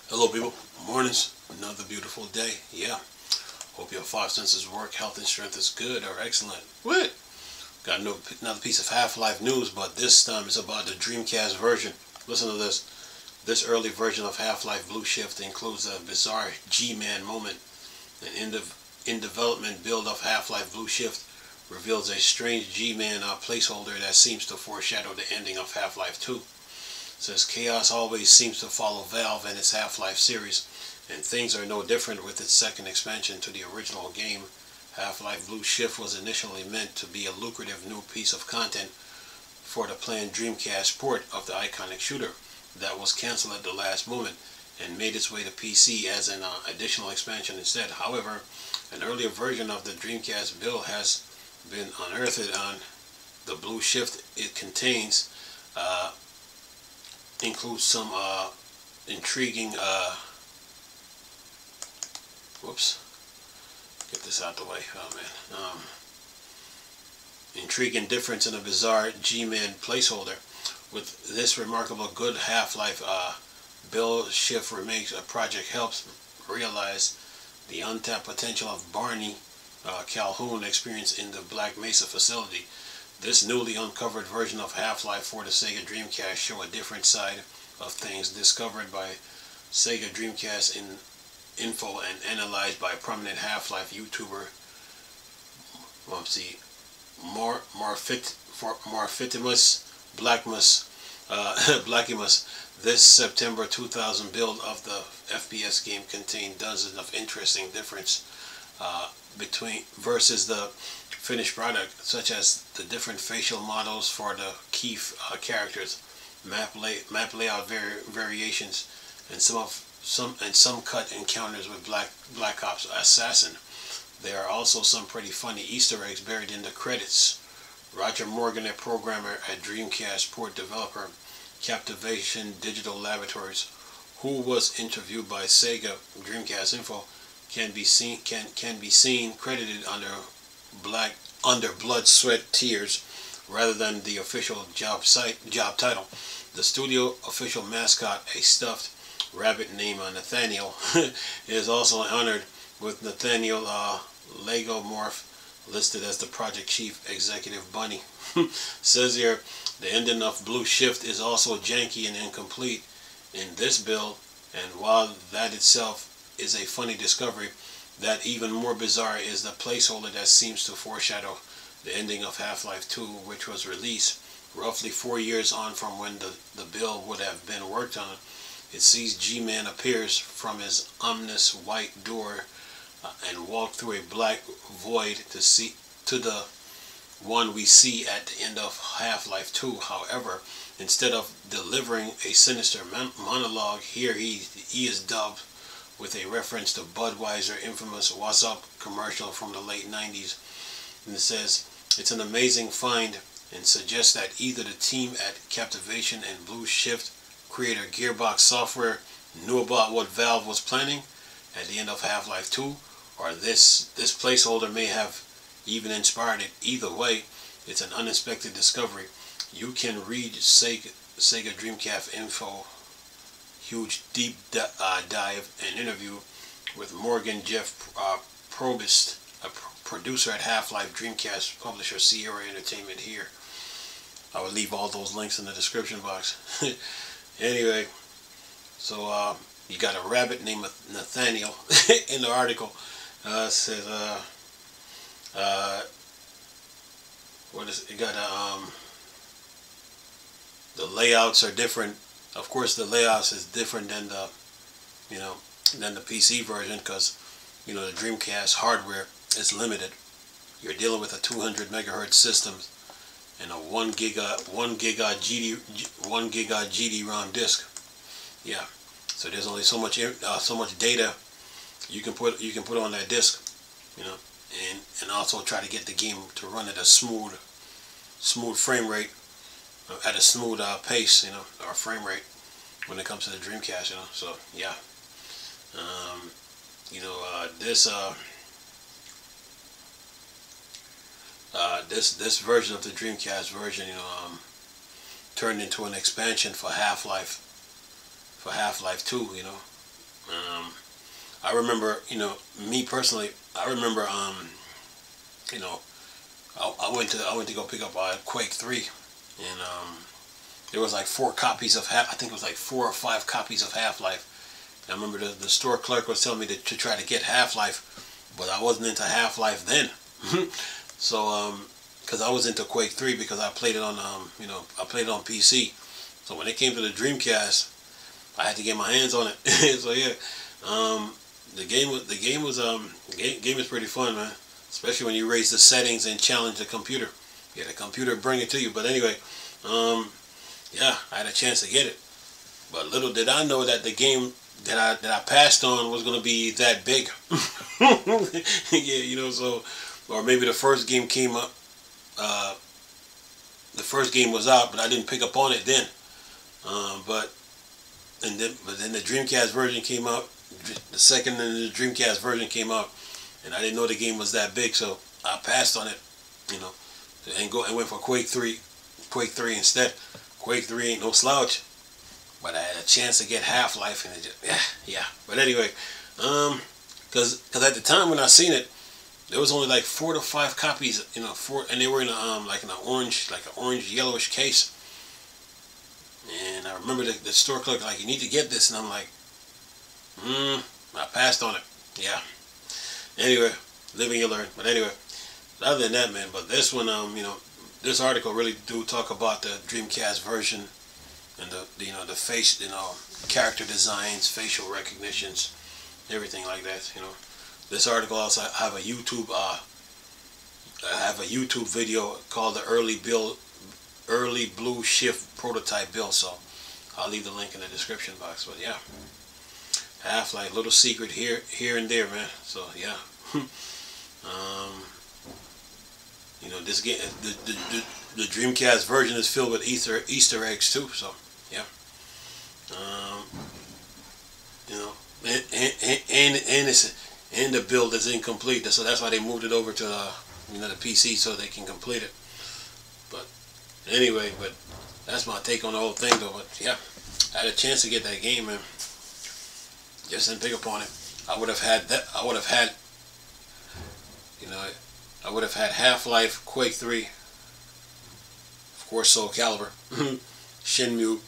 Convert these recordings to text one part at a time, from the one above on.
Hello people, mornings, another beautiful day. Yeah, hope your five senses work, health and strength is good or excellent. What? Got another piece of Half-Life news, but this time it's about the Dreamcast version. Listen to this. This early version of Half-Life Blue Shift includes a bizarre G-Man moment. An in development build of Half-Life Blue Shift reveals a strange G-Man placeholder that seems to foreshadow the ending of Half-Life 2. Says chaos always seems to follow Valve and its Half-Life series, and things are no different with its second expansion to the original game. Half-Life Blue Shift was initially meant to be a lucrative new piece of content for the planned Dreamcast port of the iconic shooter that was cancelled at the last moment and made its way to PC as an additional expansion instead. However, an earlier version of the Dreamcast build has been unearthed on the Blue Shift. It contains includes some intriguing whoops, get this out the way. Oh man. Intriguing difference in a bizarre G-Man placeholder. With this remarkable good Half-Life build shift remakes, a project helps realize the untapped potential of Barney Calhoun experience in the Black Mesa facility. This newly uncovered version of Half-Life for the Sega Dreamcast show a different side of things discovered by Sega Dreamcast in info and analyzed by prominent Half-Life YouTuber Morphimus Blackmus Blackimus. This September 2000 build of the FPS game contained dozens of interesting differences between versus the finished product, such as the different facial models for the key characters, map layout variations, and some cut encounters with Black Ops Assassin. There are also some pretty funny Easter eggs buried in the credits. Roger Morgan, a programmer at Dreamcast port developer Captivation Digital Laboratories, who was interviewed by Sega Dreamcast Info, can be seen credited under Blood, Sweat, Tears rather than the official job title. The studio official mascot, a stuffed rabbit named Nathaniel, is also honored with Nathaniel Legomorph listed as the project chief executive bunny. Says here, the ending of Blue Shift is also janky and incomplete in this build, and while that itself is a funny discovery, that even more bizarre is the placeholder that seems to foreshadow the ending of Half-Life 2, which was released roughly 4 years on from when the build would have been worked on. It sees G-Man appears from his ominous white door and walk through a black void to the one we see at the end of Half-Life 2. However, instead of delivering a sinister monologue, here he is dubbed with a reference to Budweiser infamous "What's Up" commercial from the late 90s. And it says, it's an amazing find and suggests that either the team at Captivation and Blue Shift creator Gearbox Software knew about what Valve was planning at the end of Half-Life 2, or this placeholder may have even inspired it. Either way, it's an unexpected discovery. You can read Sega Dreamcast Info huge deep dive and interview with Morgan Jeff Probst, a producer at Half-Life Dreamcast publisher Sierra Entertainment here. I will leave all those links in the description box. Anyway, so you got a rabbit named Nathaniel in the article. Says what is it? Got the layouts are different. Of course, the layouts is different than the than the PC version, because the Dreamcast hardware is limited. You're dealing with a 200 megahertz system and a 1 giga GD-ROM disk. Yeah, so there's only so much data you can put on that disk, and also try to get the game to run at a smooth frame rate, at a smooth pace, or frame rate when it comes to the Dreamcast, So yeah, this version of the Dreamcast version, turned into an expansion for Half-Life 2, I remember, me personally, I remember, you know, I went to go pick up Quake 3, and there was like 4 copies of I think it was like 4 or 5 copies of Half-Life. I remember the store clerk was telling me to try to get Half-Life, but I wasn't into Half-Life then. So, because I was into Quake 3 because I played it on, I played it on PC. So when it came to the Dreamcast, I had to get my hands on it. So yeah, the game was pretty fun, man. Especially when you raise the settings and challenge the computer. Yeah, the computer bring it to you. But anyway, yeah, I had a chance to get it. But little did I know that the game that I passed on was gonna be that big. Yeah, so, or maybe the first game came up. The first game was out, but I didn't pick up on it then. But then the Dreamcast version came out. The second and the Dreamcast version came out, and I didn't know the game was that big, so I passed on it, and went for Quake 3 instead. Quake 3 ain't no slouch, but I had a chance to get Half-Life, and it just, yeah. But anyway, because at the time when I seen it, there was only like 4 to 5 copies, 4, and they were in an orange yellowish case. And I remember the store clerk like, you need to get this, and I'm like, I passed on it. Yeah. Anyway, living you learn. But anyway, other than that, man. But this one, this article really do talk about the Dreamcast version and the face, character designs, facial recognitions, everything like that. This article also have a YouTube video called the early Blue Shift prototype build. So I'll leave the link in the description box. But yeah, Half-Life, little secret here and there, man. So yeah, this game, the Dreamcast version is filled with Easter eggs too. So yeah, and the build is incomplete. So that's why they moved it over to the PC so they can complete it. But anyway, that's my take on the whole thing, though. But yeah, I had a chance to get that game, man. Just didn't pick up on it. I would have had that. I would have had Half-Life, Quake 3, of course, Soul Calibur, Shenmue,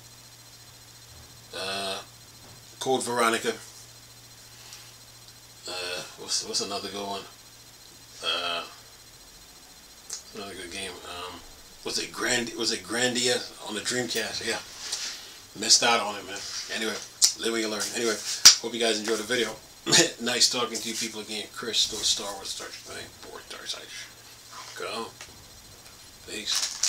Code Veronica. What's another good one? Another good game. Was it Grandia on the Dreamcast? Yeah. Missed out on it, man. Anyway, living and learning. Anyway, hope you guys enjoyed the video. Nice talking to you people again. Chris, Star Wars, Star Trek, Board, Dark Side. Go. Peace.